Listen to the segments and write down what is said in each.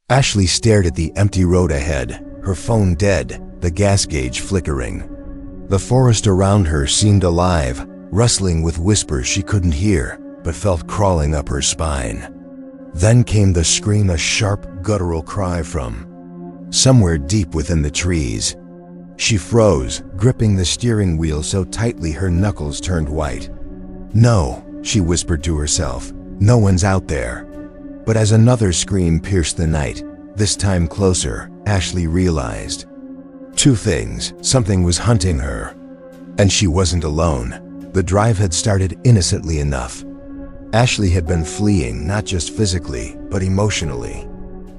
Ashley stared at the empty road ahead, her phone dead, the gas gauge flickering. The forest around her seemed alive, rustling with whispers she couldn't hear, but felt crawling up her spine. Then came the scream, a sharp, guttural cry from somewhere deep within the trees. She froze, gripping the steering wheel so tightly her knuckles turned white. "No," she whispered to herself, "no one's out there." But as another scream pierced the night, this time closer, Ashley realized two things. Something was hunting her, and she wasn't alone. The drive had started innocently enough. Ashley had been fleeing not just physically, but emotionally.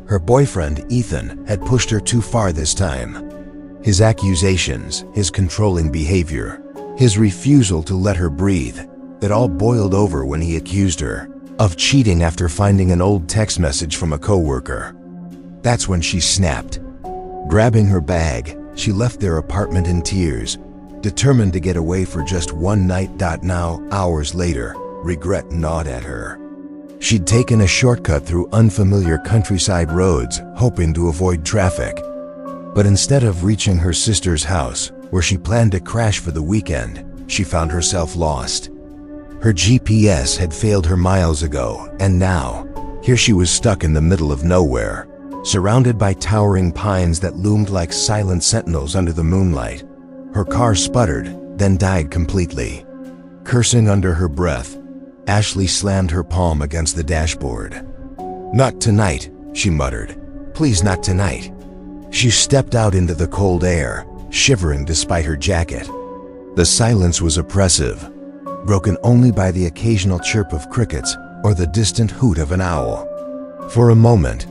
Her boyfriend, Ethan, had pushed her too far this time. His accusations, his controlling behavior, his refusal to let her breathe, it all boiled over when he accused her of cheating after finding an old text message from a coworker. That's when she snapped. Grabbing her bag, she left their apartment in tears, determined to get away for just one night. Now, hours later, regret gnawed at her. She'd taken a shortcut through unfamiliar countryside roads, hoping to avoid traffic. But instead of reaching her sister's house, where she planned to crash for the weekend, she found herself lost. Her GPS had failed her miles ago, and now, here she was stuck in the middle of nowhere, surrounded by towering pines that loomed like silent sentinels under the moonlight. Her car sputtered, then died completely. Cursing under her breath, Ashley slammed her palm against the dashboard. "Not tonight," she muttered. "Please, not tonight." She stepped out into the cold air, shivering despite her jacket. The silence was oppressive, broken only by the occasional chirp of crickets or the distant hoot of an owl. For a moment,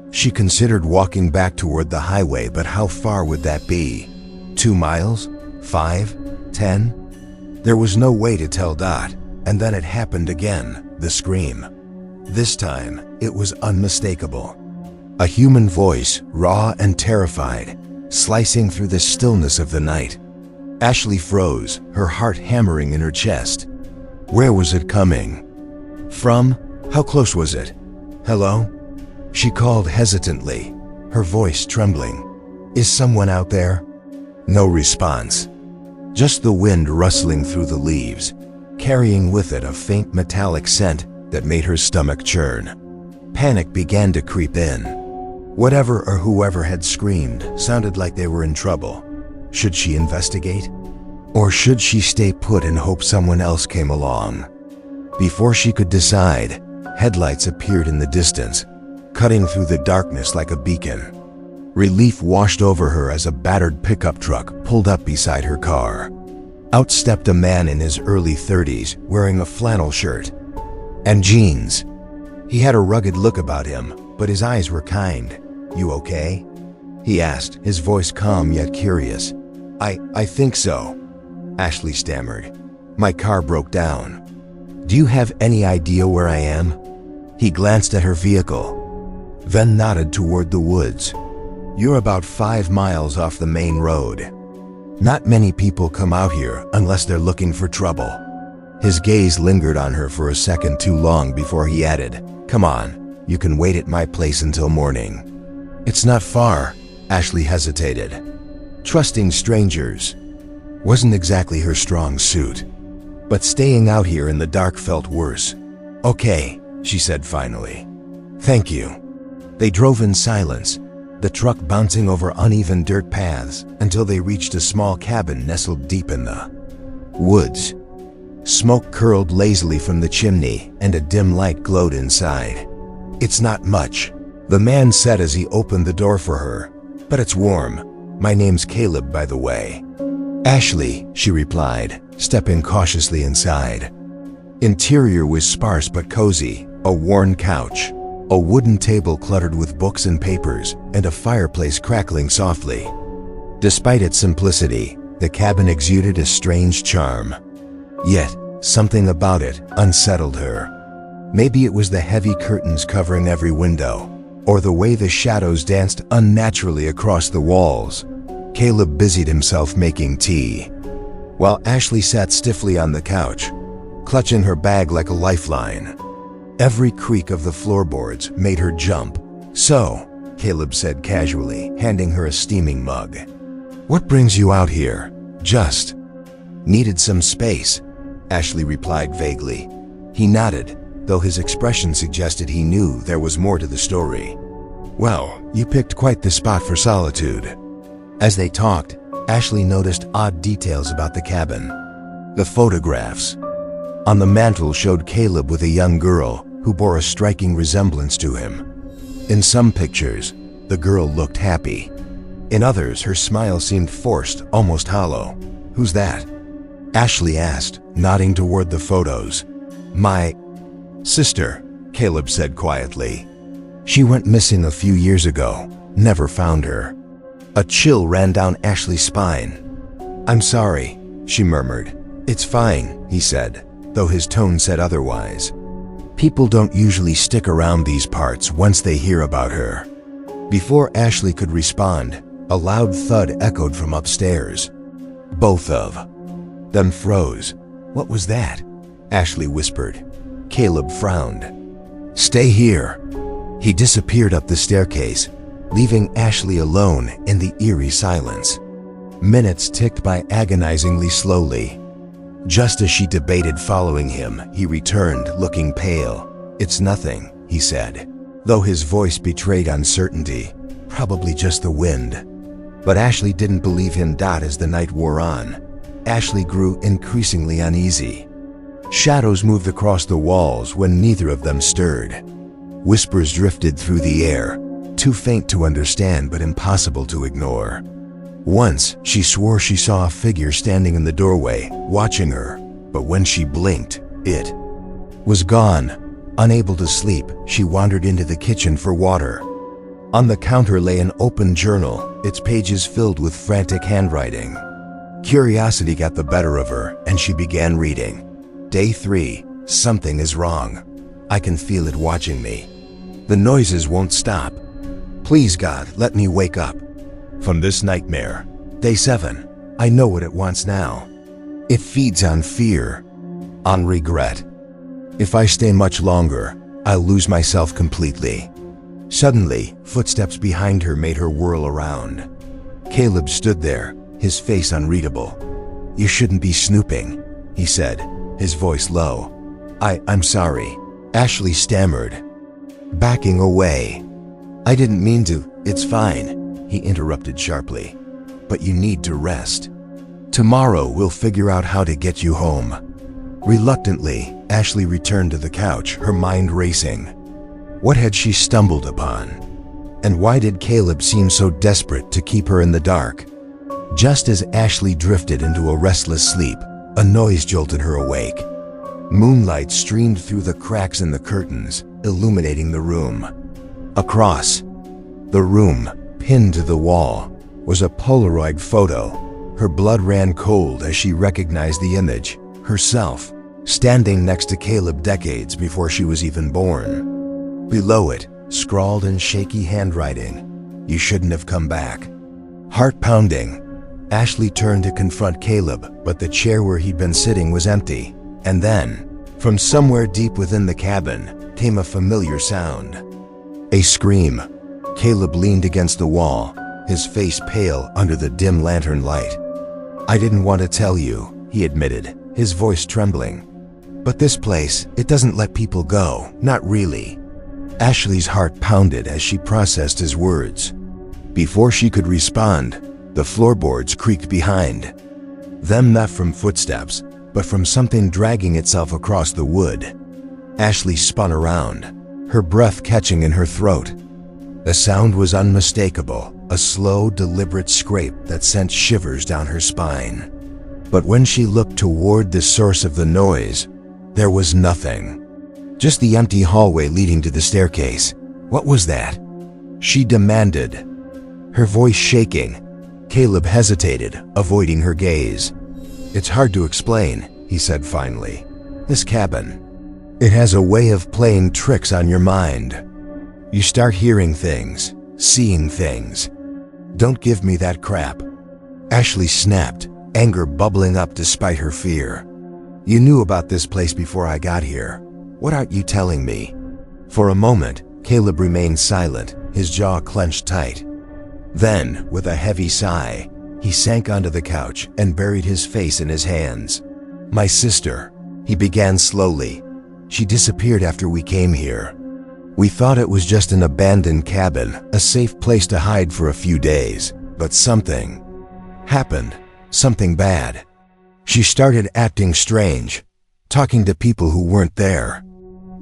she considered walking back toward the highway, but how far would that be? 2 miles? 5? 10? There was no way to tell. And then it happened again, the scream. This time, it was unmistakable. A human voice, raw and terrified, slicing through the stillness of the night. Ashley froze, her heart hammering in her chest. Where was it coming from? How close was it? "Hello?" She called hesitantly, her voice trembling. "Is someone out there?" No response. Just the wind rustling through the leaves, carrying with it a faint metallic scent that made her stomach churn. Panic began to creep in. Whatever or whoever had screamed sounded like they were in trouble. Should she investigate? Or should she stay put and hope someone else came along? Before she could decide, headlights appeared in the distance, cutting through the darkness like a beacon. Relief washed over her as a battered pickup truck pulled up beside her car. Out stepped a man in his early 30s, wearing a flannel shirt and jeans. He had a rugged look about him, but his eyes were kind. "You okay?" he asked, his voice calm yet curious. I think so," Ashley stammered. "My car broke down." "Do you have any idea where I am?" He glanced at her vehicle, then nodded toward the woods. "You're about 5 miles off the main road. Not many people come out here unless they're looking for trouble." His gaze lingered on her for a second too long before he added, "Come on, you can wait at my place until morning." "It's not far," Ashley hesitated. Trusting strangers wasn't exactly her strong suit, but staying out here in the dark felt worse. "Okay," she said finally. "Thank you." They drove in silence, the truck bouncing over uneven dirt paths until they reached a small cabin nestled deep in the woods. Smoke curled lazily from the chimney and a dim light glowed inside. "It's not much," the man said as he opened the door for her, "but it's warm. My name's Caleb, by the way." "Ashley," she replied, stepping cautiously inside. Interior was sparse but cozy, a worn couch, a wooden table cluttered with books and papers, and a fireplace crackling softly. Despite its simplicity, the cabin exuded a strange charm. Yet, something about it unsettled her. Maybe it was the heavy curtains covering every window, or the way the shadows danced unnaturally across the walls. Caleb busied himself making tea, while Ashley sat stiffly on the couch, clutching her bag like a lifeline. Every creak of the floorboards made her jump. "So, Caleb said casually, handing her a steaming mug. "What brings you out here?" "Just needed some space," Ashley replied vaguely. He nodded, though his expression suggested he knew there was more to the story. "Well, you picked quite the spot for solitude." As they talked, Ashley noticed odd details about the cabin. The photographs on the mantel showed Caleb with a young girl who bore a striking resemblance to him. In some pictures, the girl looked happy. In others, her smile seemed forced, almost hollow. "Who's that?" Ashley asked, nodding toward the photos. "My sister," Caleb said quietly. "She went missing a few years ago. Never found her." A chill ran down Ashley's spine. "I'm sorry," she murmured. "It's fine," he said, though his tone said otherwise. "People don't usually stick around these parts once they hear about her." Before Ashley could respond, a loud thud echoed from upstairs. Both of them froze. "What was that?" Ashley whispered. Caleb frowned. "Stay here." He disappeared up the staircase, leaving Ashley alone in the eerie silence. Minutes ticked by agonizingly slowly. Just as she debated following him, he returned, looking pale. "It's nothing," he said, though his voice betrayed uncertainty. "Probably just the wind." But Ashley didn't believe him. As the night wore on, Ashley grew increasingly uneasy. Shadows moved across the walls when neither of them stirred. Whispers drifted through the air, too faint to understand but impossible to ignore. Once, she swore she saw a figure standing in the doorway, watching her, but when she blinked, it was gone. Unable to sleep, she wandered into the kitchen for water. On the counter lay an open journal, its pages filled with frantic handwriting. Curiosity got the better of her, and she began reading. Day 3, something is wrong. I can feel it watching me. The noises won't stop. Please God, let me wake up from this nightmare. Day 7, I know what it wants now. It feeds on fear, on regret. If I stay much longer, I'll lose myself completely. Suddenly, footsteps behind her made her whirl around. Caleb stood there, his face unreadable. "You shouldn't be snooping," he said, his voice low. I'm sorry," Ashley stammered, backing away. "I didn't mean to. It's fine," he interrupted sharply. "But you need to rest. Tomorrow we'll figure out how to get you home." Reluctantly, Ashley returned to the couch, her mind racing. What had she stumbled upon? And why did Caleb seem so desperate to keep her in the dark? Just as Ashley drifted into a restless sleep, a noise jolted her awake. Moonlight streamed through the cracks in the curtains, illuminating the room. Across the room, pinned to the wall, was a Polaroid photo. Her blood ran cold as she recognized the image, herself, standing next to Caleb decades before she was even born. Below it, scrawled in shaky handwriting, "You shouldn't have come back." Heart pounding, Ashley turned to confront Caleb, but the chair where he'd been sitting was empty. And then, from somewhere deep within the cabin, came a familiar sound. A scream. Caleb leaned against the wall, his face pale under the dim lantern light. "I didn't want to tell you," he admitted, his voice trembling. "But this place, it doesn't let people go, not really." Ashley's heart pounded as she processed his words. Before she could respond, the floorboards creaked behind them, not from footsteps, but from something dragging itself across the wood. Ashley spun around, her breath catching in her throat. The sound was unmistakable, a slow, deliberate scrape that sent shivers down her spine. But when she looked toward the source of the noise, there was nothing. Just the empty hallway leading to the staircase. "What was that?" she demanded, her voice shaking. Caleb hesitated, avoiding her gaze. "It's hard to explain," he said finally. "This cabin, it has a way of playing tricks on your mind. You start hearing things, seeing things." "Don't give me that crap," Ashley snapped, anger bubbling up despite her fear. "You knew about this place before I got here. What aren't you telling me?" For a moment, Caleb remained silent, his jaw clenched tight. Then, with a heavy sigh, he sank onto the couch and buried his face in his hands. "My sister," he began slowly. "She disappeared after we came here. We thought it was just an abandoned cabin, a safe place to hide for a few days. But something happened, something bad. She started acting strange, talking to people who weren't there.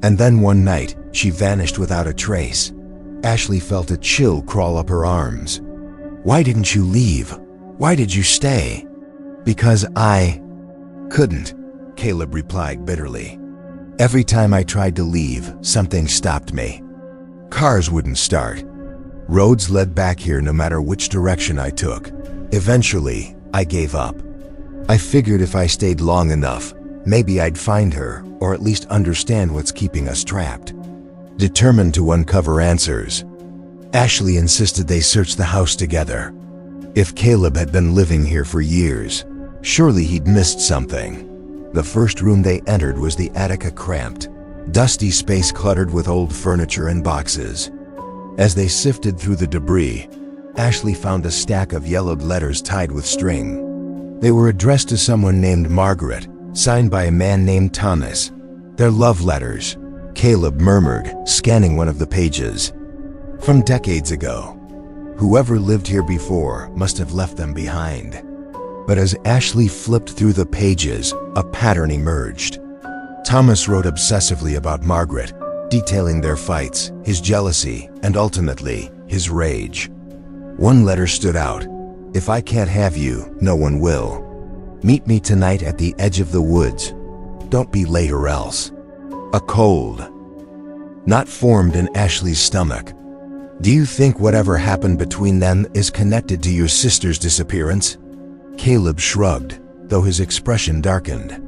And then one night, she vanished without a trace." Ashley felt a chill crawl up her arms. "Why didn't you leave? Why did you stay?" "Because I couldn't," Caleb replied bitterly. "Every time I tried to leave, something stopped me. Cars wouldn't start. Roads led back here no matter which direction I took. Eventually, I gave up. I figured if I stayed long enough, maybe I'd find her, or at least understand what's keeping us trapped." Determined to uncover answers, Ashley insisted they search the house together. If Caleb had been living here for years, surely he'd missed something. The first room they entered was the attic, a cramped, dusty space cluttered with old furniture and boxes. As they sifted through the debris, Ashley found a stack of yellowed letters tied with string. They were addressed to someone named Margaret, signed by a man named Thomas. "They're love letters," Caleb murmured, scanning one of the pages. "From decades ago. Whoever lived here before must have left them behind." But as Ashley flipped through the pages, a pattern emerged. Thomas wrote obsessively about Margaret, detailing their fights, his jealousy, and ultimately, his rage. One letter stood out. "If I can't have you, no one will. Meet me tonight at the edge of the woods. Don't be late or else." A cold knot formed in Ashley's stomach. "Do you think whatever happened between them is connected to your sister's disappearance?" Caleb shrugged, though his expression darkened.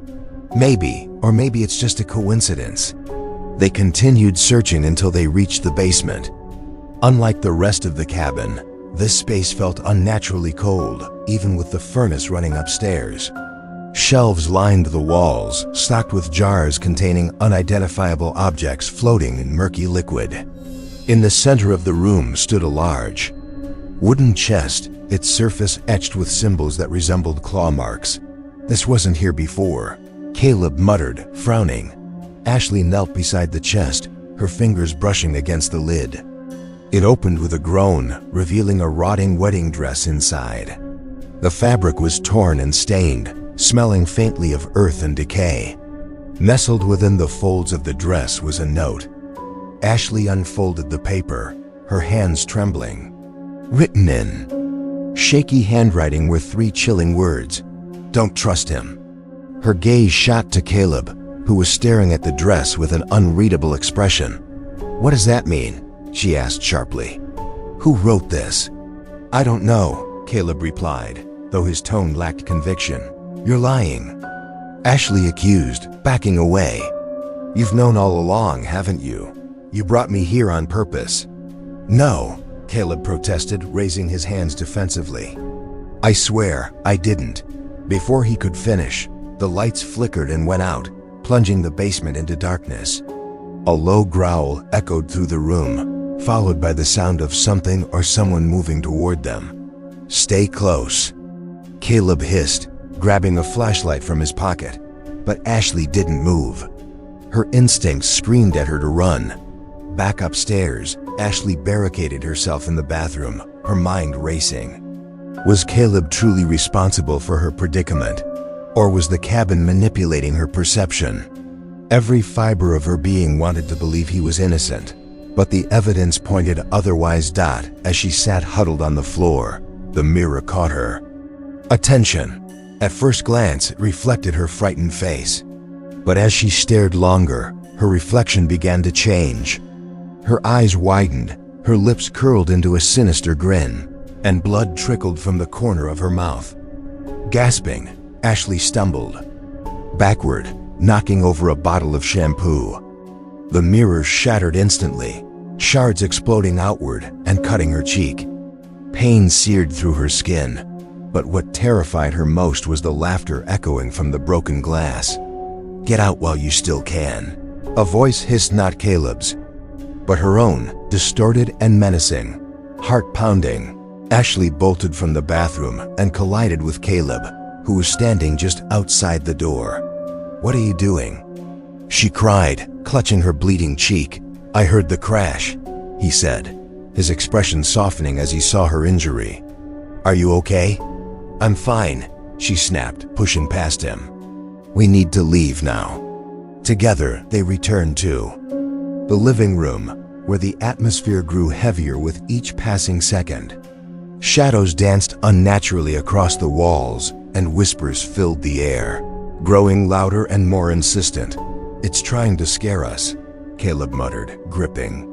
"Maybe, or maybe it's just a coincidence." They continued searching until they reached the basement. Unlike the rest of the cabin, this space felt unnaturally cold, even with the furnace running upstairs. Shelves lined the walls, stocked with jars containing unidentifiable objects floating in murky liquid. In the center of the room stood a large wooden chest, its surface etched with symbols that resembled claw marks. "This wasn't here before," Caleb muttered, frowning. Ashley knelt beside the chest, her fingers brushing against the lid. It opened with a groan, revealing a rotting wedding dress inside. The fabric was torn and stained, smelling faintly of earth and decay. Nestled within the folds of the dress was a note. Ashley unfolded the paper, her hands trembling. Written in shaky handwriting were 3 chilling words: "Don't trust him." Her gaze shot to Caleb, who was staring at the dress with an unreadable expression. "What does that mean?" she asked sharply. "Who wrote this?" "I don't know," Caleb replied, though his tone lacked conviction. "You're lying," Ashley accused, backing away. "You've known all along, haven't you? You brought me here on purpose." "No," Caleb protested, raising his hands defensively. "I swear, I didn't." Before he could finish, the lights flickered and went out, plunging the basement into darkness. A low growl echoed through the room, followed by the sound of something or someone moving toward them. "Stay close," Caleb hissed, grabbing a flashlight from his pocket. But Ashley didn't move. Her instincts screamed at her to run. Back upstairs, Ashley barricaded herself in the bathroom, her mind racing. Was Caleb truly responsible for her predicament? Or was the cabin manipulating her perception? Every fiber of her being wanted to believe he was innocent, but the evidence pointed otherwise. As she sat huddled on the floor, the mirror caught her attention. At first glance, it reflected her frightened face. But as she stared longer, her reflection began to change. Her eyes widened, her lips curled into a sinister grin, and blood trickled from the corner of her mouth. Gasping, Ashley stumbled backward, knocking over a bottle of shampoo. The mirror shattered instantly, shards exploding outward and cutting her cheek. Pain seared through her skin, but what terrified her most was the laughter echoing from the broken glass. "Get out while you still can," a voice hissed, not Caleb's. but her own, distorted and menacing. Heart pounding, Ashley bolted from the bathroom and collided with Caleb, who was standing just outside the door. "What are you doing?" she cried, clutching her bleeding cheek. "I heard the crash," he said, his expression softening as he saw her injury. "Are you okay?" "I'm fine," she snapped, pushing past him. "We need to leave now." Together, they returned to the living room, where the atmosphere grew heavier with each passing second. Shadows danced unnaturally across the walls, and whispers filled the air, growing louder and more insistent. "It's trying to scare us," Caleb muttered, gripping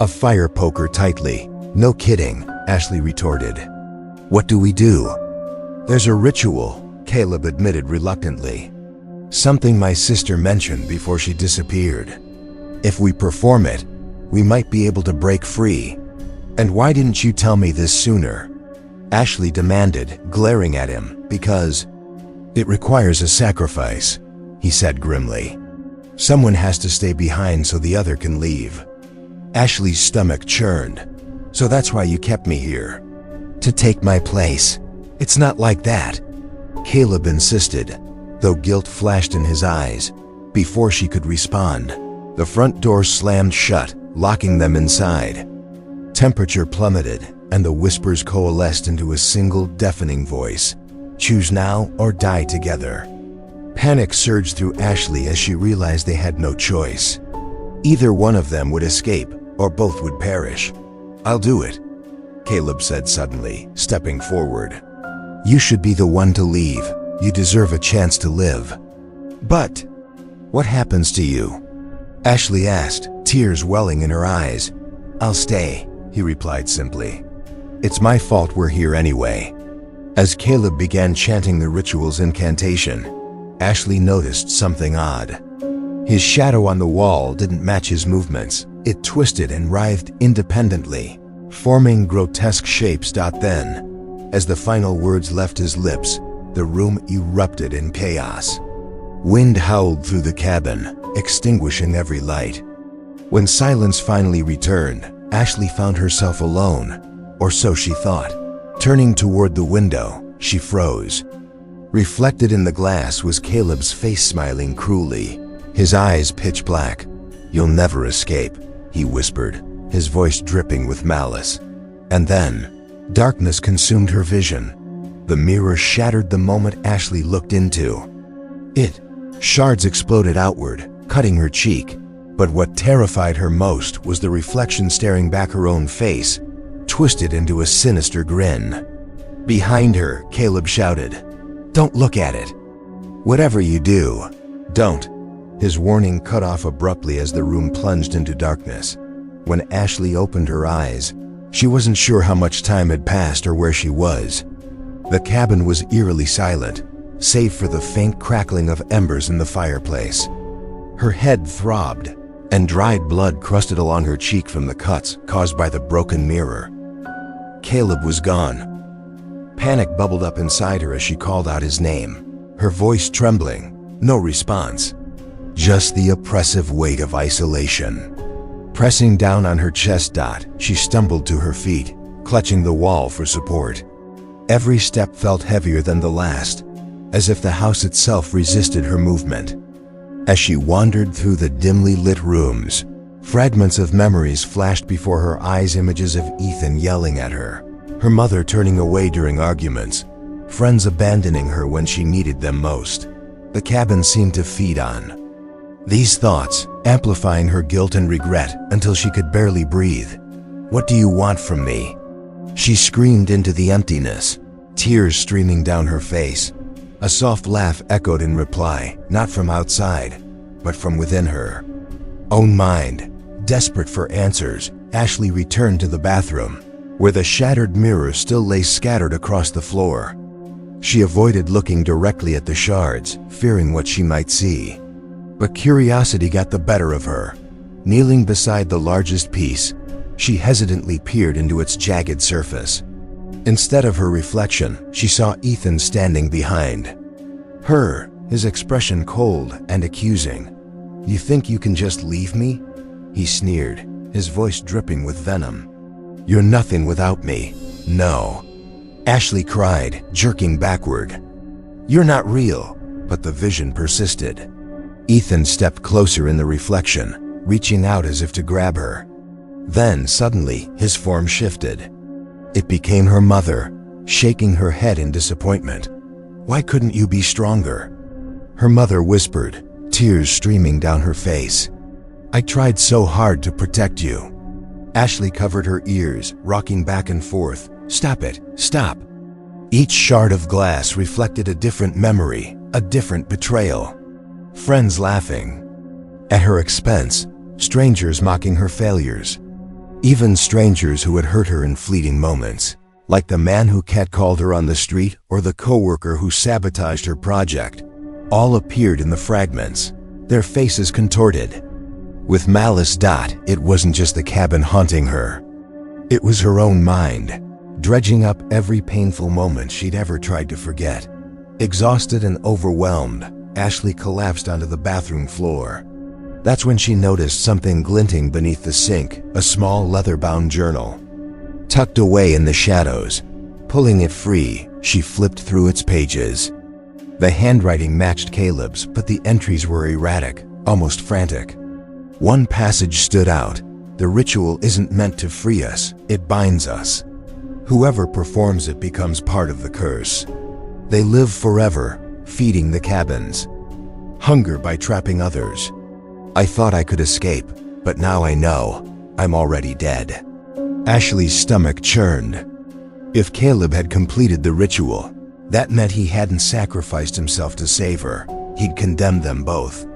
a fire poker tightly. "No kidding," Ashley retorted. "What do we do?" "There's a ritual," Caleb admitted reluctantly. "Something my sister mentioned before she disappeared. If we perform it, we might be able to break free." "And why didn't you tell me this sooner?" Ashley demanded, glaring at him. "Because it requires a sacrifice," he said grimly. "Someone has to stay behind so the other can leave." Ashley's stomach churned. "So that's why you kept me here? To take my place?" "It's not like that," Caleb insisted, though guilt flashed in his eyes. Before she could respond, the front door slammed shut, locking them inside. Temperature plummeted, and the whispers coalesced into a single deafening voice. "Choose now or die together." Panic surged through Ashley as she realized they had no choice. Either one of them would escape, or both would perish. "I'll do it," Caleb said suddenly, stepping forward. "You should be the one to leave. You deserve a chance to live." "But what happens to you?" Ashley asked, tears welling in her eyes. "I'll stay," he replied simply. "It's my fault we're here anyway." As Caleb began chanting the ritual's incantation, Ashley noticed something odd. His shadow on the wall didn't match his movements. It twisted and writhed independently, forming grotesque shapes. Then, as the final words left his lips, the room erupted in chaos. Wind howled through the cabin, extinguishing every light. When silence finally returned, Ashley found herself alone, or so she thought. Turning toward the window, she froze. Reflected in the glass was Caleb's face, smiling cruelly, his eyes pitch black. "You'll never escape," he whispered, his voice dripping with malice. And then, darkness consumed her vision. The mirror shattered the moment Ashley looked into it. Shards exploded outward, cutting her cheek. But what terrified her most was the reflection staring back her own face, twisted into a sinister grin. Behind her, Caleb shouted, "Don't look at it. Whatever you do, don't." His warning cut off abruptly as the room plunged into darkness. When Ashley opened her eyes, she wasn't sure how much time had passed or where she was. The cabin was eerily silent, save for the faint crackling of embers in the fireplace. Her head throbbed, and dried blood crusted along her cheek from the cuts caused by the broken mirror. Caleb was gone. Panic bubbled up inside her as she called out his name, her voice trembling. No response. Just the oppressive weight of isolation. Pressing down on her chest. She stumbled to her feet, clutching the wall for support. Every step felt heavier than the last, as if the house itself resisted her movement. As she wandered through the dimly lit rooms, fragments of memories flashed before her eyes, images of Ethan yelling at her, her mother turning away during arguments, friends abandoning her when she needed them most. The cabin seemed to feed on these thoughts, amplifying her guilt and regret until she could barely breathe. "What do you want from me?" she screamed into the emptiness, tears streaming down her face. A soft laugh echoed in reply, not from outside, but from within her own mind. Desperate for answers, Ashley returned to the bathroom, where the shattered mirror still lay scattered across the floor. She avoided looking directly at the shards, fearing what she might see. But curiosity got the better of her. Kneeling beside the largest piece, she hesitantly peered into its jagged surface. Instead of her reflection, she saw Ethan standing behind her, his expression cold and accusing. "You think you can just leave me?" he sneered, his voice dripping with venom. "You're nothing without me. No." Ashley cried, jerking backward. "You're not real." But the vision persisted. Ethan stepped closer in the reflection, reaching out as if to grab her. Then, suddenly, his form shifted. It became her mother, shaking her head in disappointment. "Why couldn't you be stronger?" Her mother whispered, tears streaming down her face. "I tried so hard to protect you." Ashley covered her ears, rocking back and forth. "Stop it, stop." Each shard of glass reflected a different memory, a different betrayal. Friends laughing at her expense, strangers mocking her failures. Even strangers who had hurt her in fleeting moments, like the man who catcalled her on the street or the coworker who sabotaged her project, all appeared in the fragments, their faces contorted. With malice. It wasn't just the cabin haunting her. It was her own mind, dredging up every painful moment she'd ever tried to forget. Exhausted and overwhelmed, Ashley collapsed onto the bathroom floor. That's when she noticed something glinting beneath the sink, a small leather-bound journal. Tucked away in the shadows, pulling it free, she flipped through its pages. The handwriting matched Caleb's, but the entries were erratic, almost frantic. One passage stood out. "The ritual isn't meant to free us, it binds us. Whoever performs it becomes part of the curse. They live forever, feeding the cabins. Hunger by trapping others. I thought I could escape, but now I know I'm already dead." Ashley's stomach churned. If Caleb had completed the ritual, that meant he hadn't sacrificed himself to save her. He'd condemned them both.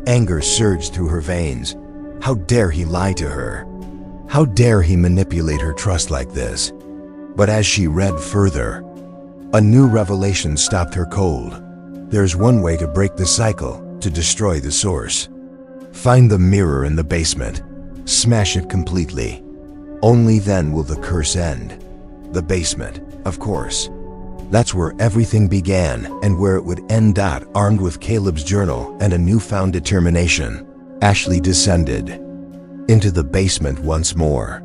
Anger surged through her veins. How dare he lie to her? How dare he manipulate her trust like this? But as she read further, a new revelation stopped her cold. There's one way to break the cycle, to destroy the source. Find the mirror in the basement. Smash it completely. Only then will the curse end. The basement, of course. That's where everything began and where it would end. Armed with Caleb's journal and a newfound determination, Ashley descended into the basement once more.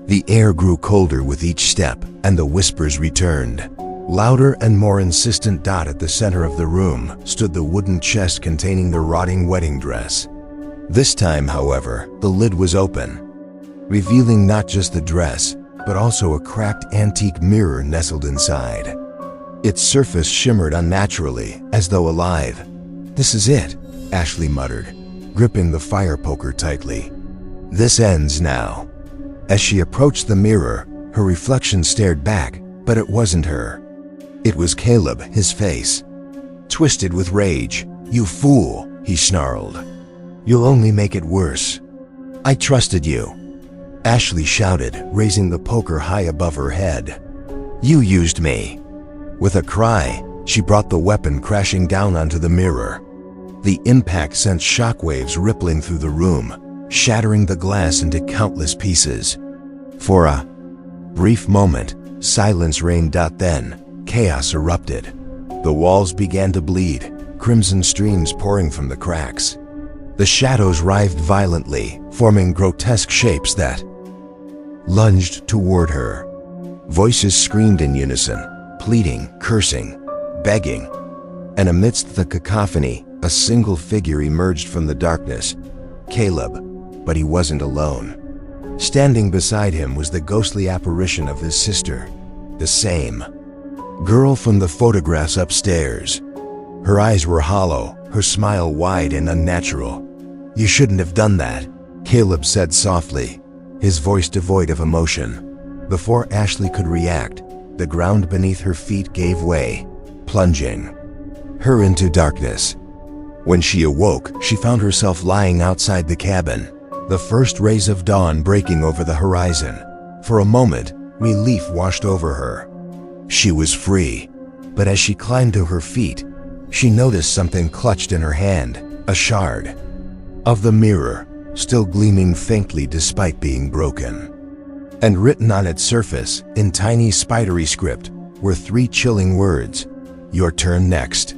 The air grew colder with each step, and the whispers returned, louder and more insistent. At the center of the room stood the wooden chest containing the rotting wedding dress. This time, however, the lid was open, revealing not just the dress, but also a cracked antique mirror nestled inside. Its surface shimmered unnaturally, as though alive. "This is it," Ashley muttered, gripping the fire poker tightly. "This ends now." As she approached the mirror, her reflection stared back, but it wasn't her. It was Caleb, his face twisted with rage. "You fool," he snarled. "You'll only make it worse. I trusted you," Ashley shouted, raising the poker high above her head. "You used me." With a cry, she brought the weapon crashing down onto the mirror. The impact sent shockwaves rippling through the room, shattering the glass into countless pieces. For a brief moment, silence reigned. Then, chaos erupted. The walls began to bleed, crimson streams pouring from the cracks. The shadows writhed violently, forming grotesque shapes that lunged toward her. Voices screamed in unison, pleading, cursing, begging. And amidst the cacophony, a single figure emerged from the darkness. Caleb. But he wasn't alone. Standing beside him was the ghostly apparition of his sister, the same girl from the photographs upstairs. Her eyes were hollow, her smile wide and unnatural. "You shouldn't have done that," Caleb said softly, his voice devoid of emotion. Before Ashley could react, the ground beneath her feet gave way, plunging her into darkness. When she awoke, she found herself lying outside the cabin, the first rays of dawn breaking over the horizon. For a moment, relief washed over her. She was free, but as she climbed to her feet, she noticed something clutched in her hand, a shard of the mirror, still gleaming faintly despite being broken. And written on its surface, in tiny spidery script, were 3 chilling words: "Your turn next."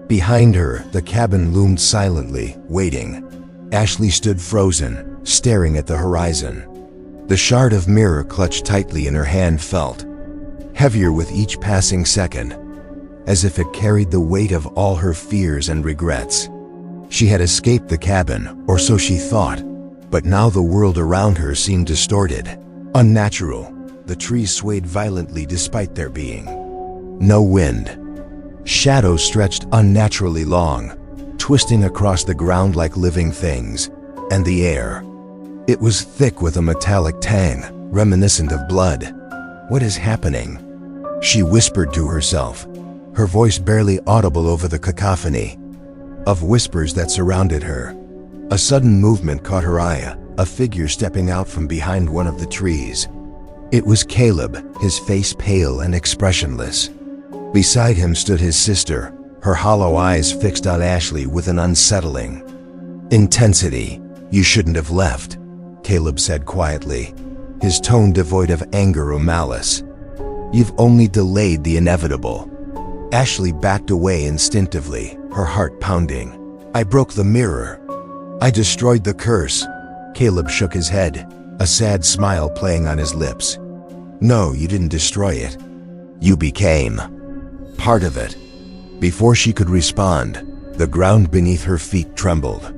Behind her, the cabin loomed silently, waiting. Ashley stood frozen, staring at the horizon. The shard of mirror clutched tightly in her hand felt heavier with each passing second, as if it carried the weight of all her fears and regrets. She had escaped the cabin, or so she thought, but now the world around her seemed distorted, unnatural. The trees swayed violently despite there being no wind. Shadows stretched unnaturally long, twisting across the ground like living things, and the air. It was thick with a metallic tang, reminiscent of blood. What is happening? She whispered to herself, her voice barely audible over the cacophony of whispers that surrounded her. A sudden movement caught her eye, a figure stepping out from behind one of the trees. It was Caleb, his face pale and expressionless. Beside him stood his sister, her hollow eyes fixed on Ashley with an unsettling intensity. "You shouldn't have left," Caleb said quietly, his tone devoid of anger or malice. "You've only delayed the inevitable." Ashley backed away instinctively, her heart pounding. "I broke the mirror. I destroyed the curse." Caleb shook his head, a sad smile playing on his lips. "No, you didn't destroy it. You became part of it." Before she could respond, the ground beneath her feet trembled.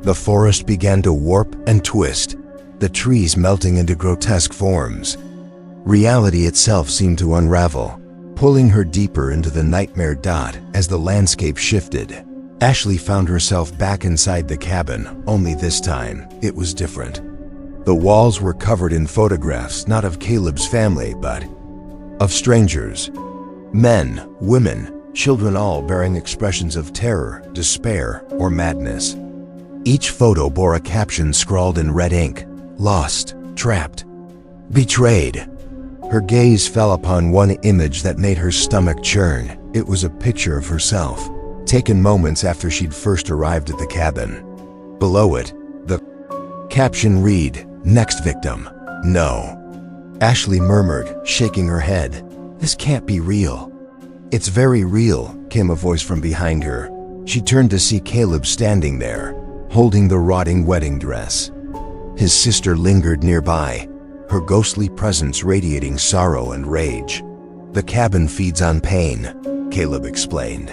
The forest began to warp and twist, the trees melting into grotesque forms. Reality itself seemed to unravel, pulling her deeper into the nightmare dot as the landscape shifted. Ashley found herself back inside the cabin, only this time, it was different. The walls were covered in photographs not of Caleb's family, but of strangers. Men, women, children, all bearing expressions of terror, despair, or madness. Each photo bore a caption scrawled in red ink: "Lost, trapped, betrayed." Her gaze fell upon one image that made her stomach churn. It was a picture of herself, taken moments after she'd first arrived at the cabin. Below it, the caption read, "Next victim, no." Ashley murmured, shaking her head, "This can't be real." "It's very real," came a voice from behind her. She turned to see Caleb standing there, holding the rotting wedding dress. His sister lingered nearby, her ghostly presence radiating sorrow and rage. "The cabin feeds on pain," Caleb explained.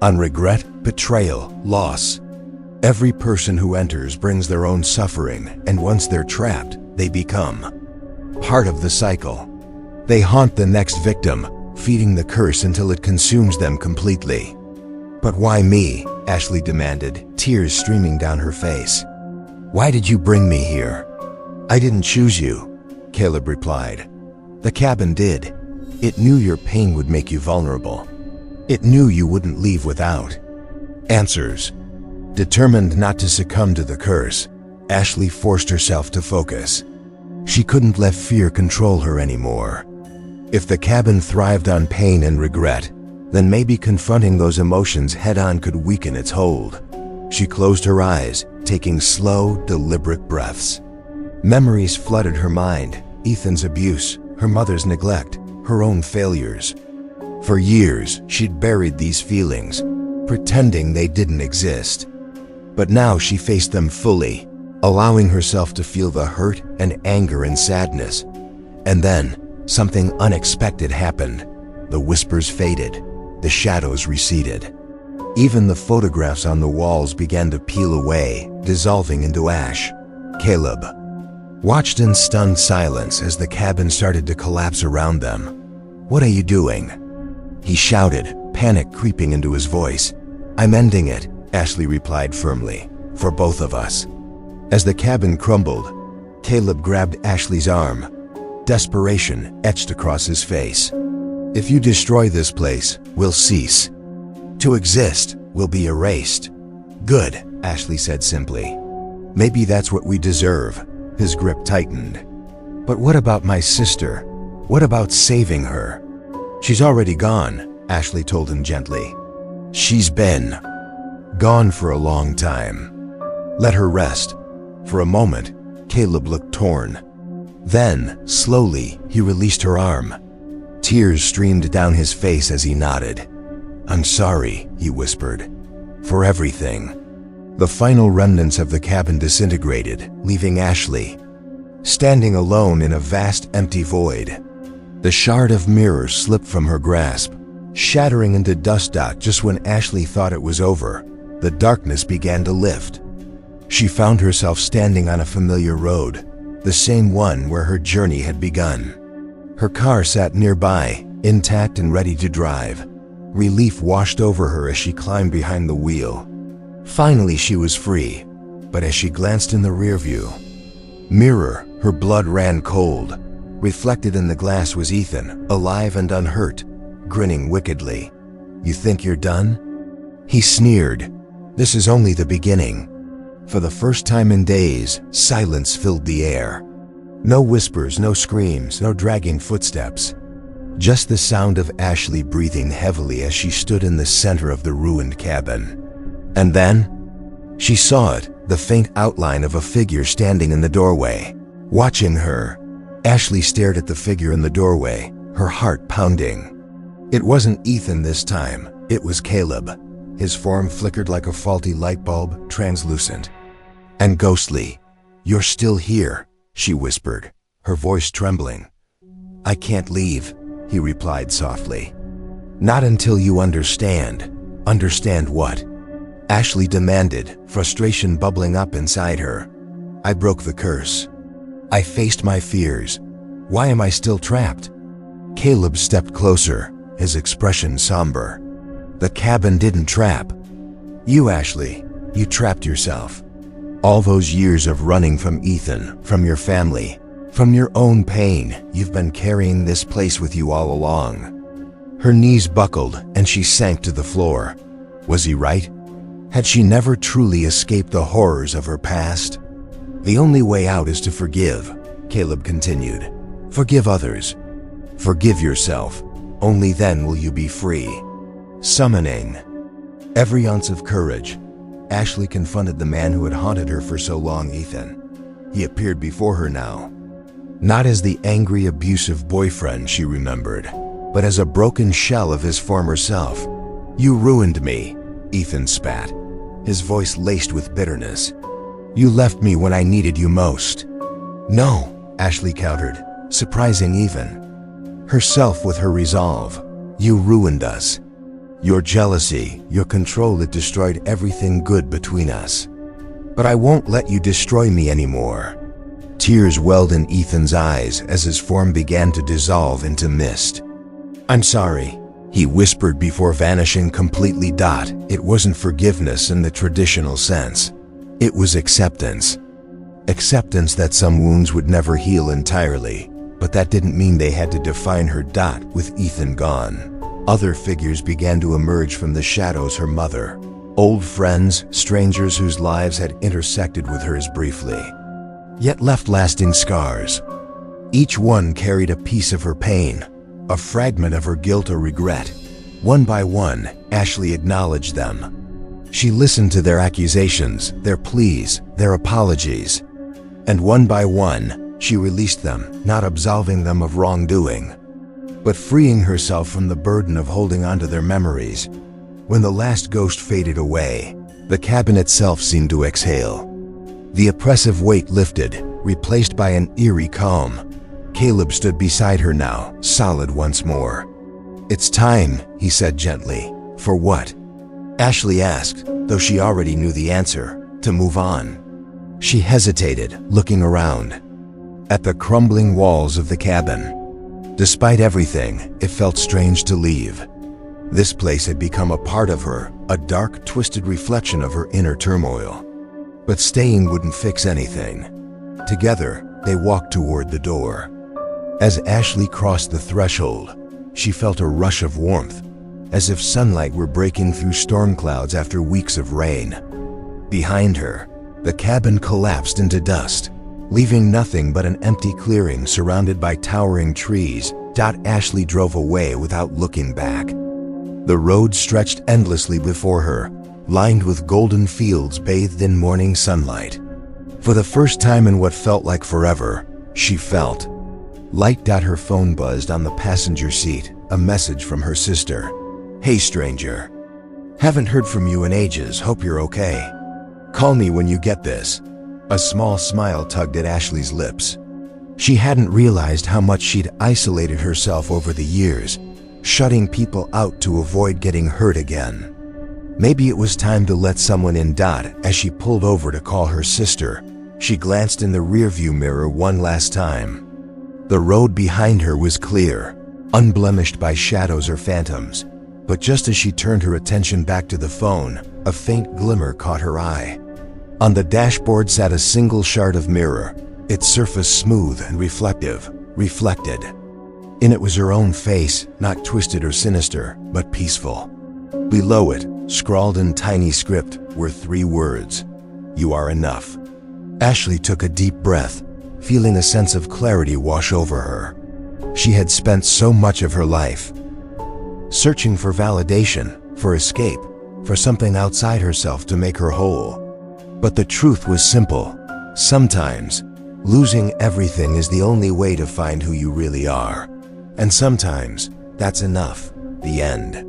"On regret, betrayal, loss. Every person who enters brings their own suffering, and once they're trapped, they become part of the cycle. They haunt the next victim, feeding the curse until it consumes them completely." "But why me?" Ashley demanded, tears streaming down her face. "Why did you bring me here?" "I didn't choose you," Caleb replied. "The cabin did. It knew your pain would make you vulnerable. It knew you wouldn't leave without answers." Determined not to succumb to the curse, Ashley forced herself to focus. She couldn't let fear control her anymore. If the cabin thrived on pain and regret, then maybe confronting those emotions head-on could weaken its hold. She closed her eyes, taking slow, deliberate breaths. Memories flooded her mind: Ethan's abuse, her mother's neglect, her own failures. For years, she'd buried these feelings, pretending they didn't exist. But now she faced them fully, allowing herself to feel the hurt and anger and sadness. And then, something unexpected happened. The whispers faded, the shadows receded. Even the photographs on the walls began to peel away, dissolving into ash. Caleb watched in stunned silence as the cabin started to collapse around them. "What are you doing?" he shouted, panic creeping into his voice. "I'm ending it," Ashley replied firmly, "for both of us." As the cabin crumbled, Caleb grabbed Ashley's arm. Desperation etched across his face. "If you destroy this place, we'll cease to exist, we'll be erased." "Good," Ashley said simply. "Maybe that's what we deserve." His grip tightened. "But what about my sister? What about saving her?" "She's already gone," Ashley told him gently. "She's been gone for a long time. Let her rest." For a moment, Caleb looked torn. Then, slowly, he released her arm. Tears streamed down his face as he nodded. "I'm sorry," he whispered, "for everything." The final remnants of the cabin disintegrated, leaving Ashley standing alone in a vast empty void. The shard of mirror slipped from her grasp, shattering into dust. Just when Ashley thought it was over, the darkness began to lift. She found herself standing on a familiar road, the same one where her journey had begun. Her car sat nearby, intact and ready to drive. Relief washed over her as she climbed behind the wheel. Finally, she was free, but as she glanced in the rearview mirror, her blood ran cold. Reflected in the glass was Ethan, alive and unhurt, grinning wickedly. "You think you're done?" he sneered. "This is only the beginning." For the first time in days, silence filled the air. No whispers, no screams, no dragging footsteps. Just the sound of Ashley breathing heavily as she stood in the center of the ruined cabin. And then, she saw it, the faint outline of a figure standing in the doorway, watching her. Ashley stared at the figure in the doorway, her heart pounding. It wasn't Ethan this time, it was Caleb. His form flickered like a faulty light bulb, translucent and ghostly. "You're still here," she whispered, her voice trembling. "I can't leave," he replied softly. "Not until you understand." "Understand what?" Ashley demanded, frustration bubbling up inside her. "I broke the curse. I faced my fears. Why am I still trapped?" Caleb stepped closer, his expression somber. "The cabin didn't trap you, Ashley. You trapped yourself. All those years of running from Ethan, from your family, from your own pain, you've been carrying this place with you all along." Her knees buckled and she sank to the floor. Was he right? Had she never truly escaped the horrors of her past? "The only way out is to forgive," Caleb continued. "Forgive others. Forgive yourself. Only then will you be free." Summoning every ounce of courage, Ashley confronted the man who had haunted her for so long, Ethan. He appeared before her now, not as the angry, abusive boyfriend she remembered, but as a broken shell of his former self. "You ruined me," Ethan spat, his voice laced with bitterness. "You left me when I needed you most." "No," Ashley countered, surprising even herself with her resolve. "You ruined us. Your jealousy, your control, it destroyed everything good between us. But I won't let you destroy me anymore." Tears welled in Ethan's eyes as his form began to dissolve into mist. "I'm sorry," he whispered before vanishing completely. It wasn't forgiveness in the traditional sense. It was acceptance. Acceptance that some wounds would never heal entirely, but that didn't mean they had to define her. With Ethan gone, other figures began to emerge from the shadows. Her mother, old friends, strangers whose lives had intersected with hers briefly, yet left lasting scars. Each one carried a piece of her pain, a fragment of her guilt or regret. One by one, Ashley acknowledged them. She listened to their accusations, their pleas, their apologies. And one by one, she released them, not absolving them of wrongdoing, but freeing herself from the burden of holding on to their memories. When the last ghost faded away, the cabin itself seemed to exhale. The oppressive weight lifted, replaced by an eerie calm. Caleb stood beside her now, solid once more. "It's time," he said gently. "For what?" Ashley asked, though she already knew the answer. "To move on." She hesitated, looking around at the crumbling walls of the cabin. Despite everything, it felt strange to leave. This place had become a part of her, a dark, twisted reflection of her inner turmoil. But staying wouldn't fix anything. Together, they walked toward the door. As Ashley crossed the threshold, she felt a rush of warmth, as if sunlight were breaking through storm clouds after weeks of rain. Behind her, the cabin collapsed into dust, leaving nothing but an empty clearing surrounded by towering trees. Ashley drove away without looking back. The road stretched endlessly before her, lined with golden fields bathed in morning sunlight. For the first time in what felt like forever, she felt light. Her phone buzzed on the passenger seat, a message from her sister. "Hey stranger, haven't heard from you in ages, hope you're okay." Call me when you get this." A small smile tugged at Ashley's lips. She hadn't realized how much she'd isolated herself over the years, shutting people out to avoid getting hurt again. Maybe it was time to let someone in. As she pulled over to call her sister, she glanced in the rearview mirror one last time. The road behind her was clear, unblemished by shadows or phantoms. But just as she turned her attention back to the phone, a faint glimmer caught her eye. On the dashboard sat a single shard of mirror, its surface smooth and reflected. In it was her own face, not twisted or sinister, but peaceful. Below it, scrawled in tiny script, were 3 words: "You are enough." Ashley took a deep breath, feeling a sense of clarity wash over her. She had spent so much of her life searching for validation, for escape, for something outside herself to make her whole. But the truth was simple. Sometimes, losing everything is the only way to find who you really are. And sometimes, that's enough. The end.